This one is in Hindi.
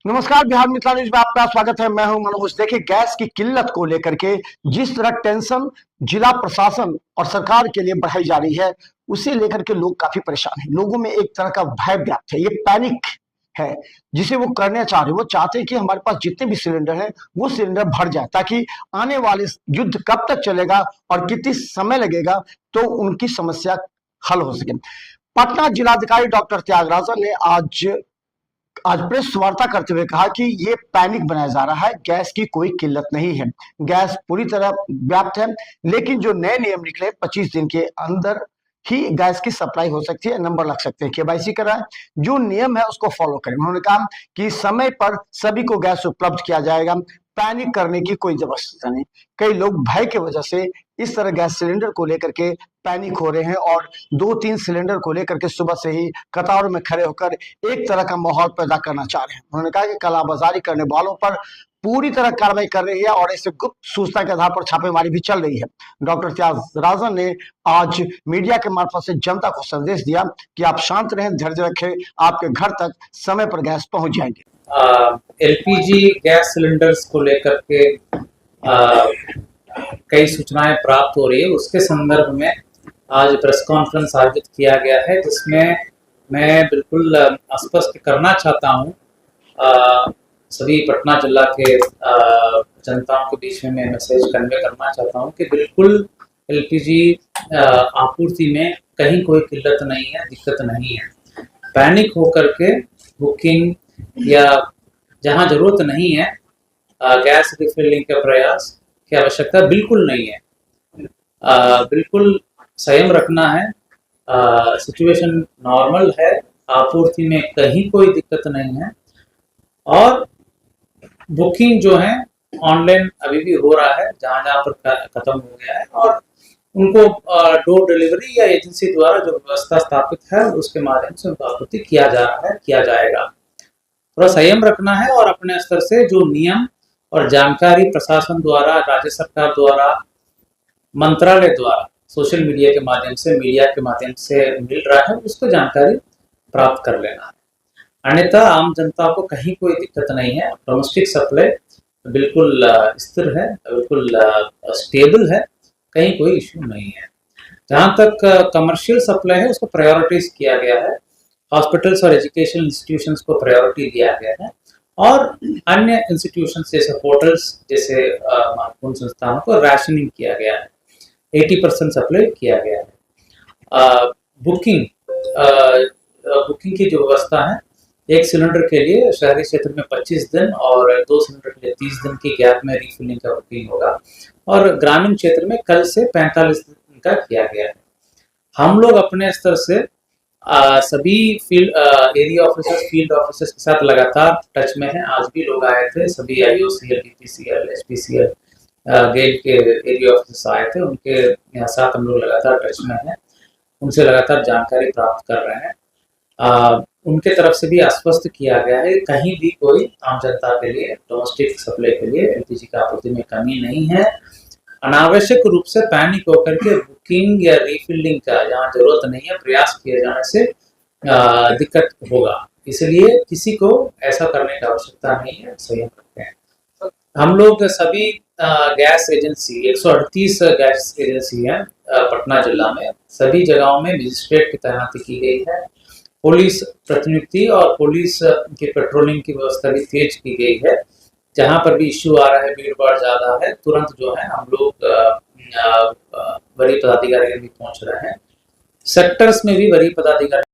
नमस्कार, बिहार मिथिला न्यूज में आपका स्वागत है। मैं हूं मनोज। देखिए, गैस की किल्लत को लेकर के जिस तरह टेंशन जिला प्रशासन और सरकार के लिए बढ़ाई जा रही है, उसे लेकर के लोग काफी परेशान हैं। लोगों में एक तरह का भय व्याप्त है, ये पैनिक है जिसे वो करना चाह रहे हैं। वो चाहते हैं कि हमारे पास जितने भी सिलेंडर हैं वो सिलेंडर भर जाए, ताकि आने वाले युद्ध कब तक चलेगा और कितनी समय लगेगा तो उनकी समस्या हल हो सके। पटना जिलाधिकारी डॉक्टर त्यागराजन ने आज प्रेस वार्ता करते हुए कहा कि ये पैनिक बनाया जा रहा है, गैस की कोई किल्लत नहीं है, गैस पूरी तरह व्याप्त है। लेकिन जो नए नियम निकले 25 दिन के अंदर ही गैस की सप्लाई हो सकती है, नंबर लग सकते हैं, केवाईसी कराएं, जो नियम है उसको फॉलो करें। उन्होंने कहा कि समय पर सभी को गैस उपलब्ध किया जाएगा, पैनिक करने की कोई जरूरत नहीं। कई लोग भय की वजह से इस तरह गैस सिलेंडर को लेकर के पैनिक हो रहे हैं और 2-3 सिलेंडर को लेकर के सुबह से ही कतारों में खड़े होकर एक तरह का माहौल पैदा करना चाह रहे हैं। उन्होंने कहा कि कालाबाजारी करने वालों पर पूरी तरह कार्रवाई कर रही है और ऐसे गुप्त सूचना के आधार पर छापेमारी भी चल रही है। डॉक्टर त्यागराजन ने आज मीडिया के मार्फत से जनता को संदेश दिया कि आप शांत रहें, धैर्य रखें, आपके घर तक समय पर गैस पहुंच जाएंगे। एलपीजी गैस सिलेंडर्स को लेकर के कई सूचनाएं प्राप्त हो रही है। उसके संदर्भ में आज प्रेस कॉन्फ्रेंस आयोजित किया गया है, जिसमें मैं बिल्कुल स्पष्ट करना चाहता हूं सभी पटना जिला के जनताओं के बीच में मैं मैसेज कन्वे करना चाहता हूं कि बिल्कुल एलपीजी आपूर्ति में कहीं कोई किल्लत नहीं है, दिक्कत नहीं है। पैनिक होकर के बुकिंग या जहां जरूरत नहीं है गैस रिफिलिंग का प्रयास की आवश्यकता बिल्कुल नहीं है। बिल्कुल संयम रखना है। सिचुएशन नॉर्मल है, आपूर्ति में कहीं कोई दिक्कत नहीं है और बुकिंग जो है ऑनलाइन अभी भी हो रहा है जहां जहां पर खत्म हो गया है, और उनको डोर डिलीवरी या एजेंसी द्वारा जो व्यवस्था स्थापित है उसके माध्यम से उनको आपूर्ति किया जा रहा है, किया जाएगा। थोड़ा संयम रखना है और अपने स्तर से जो नियम और जानकारी प्रशासन द्वारा, राज्य सरकार द्वारा, मंत्रालय द्वारा, सोशल मीडिया के माध्यम से, मीडिया के माध्यम से मिल रहा है, उसको जानकारी प्राप्त कर लेना है। अन्यथा आम जनता को कहीं कोई दिक्कत नहीं है। डोमेस्टिक सप्लाई बिल्कुल स्थिर है, बिल्कुल स्टेबल है, कहीं कोई इश्यू नहीं है। जहां तक कमर्शियल सप्लाई है उसको प्रायोरिटाइज किया गया है, हॉस्पिटल्स और एजुकेशन इंस्टीट्यूशंस को प्रायोरिटी दिया गया है और अन्य इंस्टीट्यूशंस जैसे होटल्स जैसे महत्वपूर्ण संस्थानों को राशनिंग किया गया है, 80% सप्लाई किया गया है। बुकिंग की जो व्यवस्था है, एक सिलेंडर के लिए शहरी क्षेत्र में 25 दिन और 2 सिलेंडर के लिए 30 दिन की गैप में रिफिलिंग का बुकिंग होगा और ग्रामीण क्षेत्र में कल से 45 दिन का किया गया है। हम लोग अपने स्तर से सभी एरिया ऑफिसर्स, फील्ड ऑफिसर्स के साथ लगातार टच में हैं। आज भी लोग आए थे, सभी आईओसीएल, डीपीसीएल, एचपीसीएल, गेल के एरिया ऑफिसर्स आए थे, उनके साथ हम लोग लगातार टच में हैं, उनसे लगातार जानकारी प्राप्त कर रहे हैं। उनके तरफ से भी आश्वस्त किया गया है कहीं भी कोई आम जनता के लिए, डोमेस्टिक सप्लाई के लिए एलपीजी की आपूर्ति में कमी नहीं है। अनावश्यक रूप से पैनिक होकर के बुकिंग या रिफिलिंग का जहाँ जरूरत नहीं है प्रयास किए जाने से दिक्कत होगा, इसलिए किसी को ऐसा करने की आवश्यकता नहीं है। संयम रखते हैं हम लोग। सभी गैस एजेंसी 138 गैस एजेंसी है पटना जिला में, सभी जगहों में मजिस्ट्रेट की तैनाती की गई है, पुलिस प्रतिनियुक्ति और पुलिस की पेट्रोलिंग की व्यवस्था भी तेज की गई है। जहां पर भी इश्यू आ रहा है, भीड़ भाड़ ज्यादा है, तुरंत जो है हम लोग वरीय पदाधिकारी भी पहुंच रहे हैं। सेक्टर्स में भी वरीय पदाधिकारी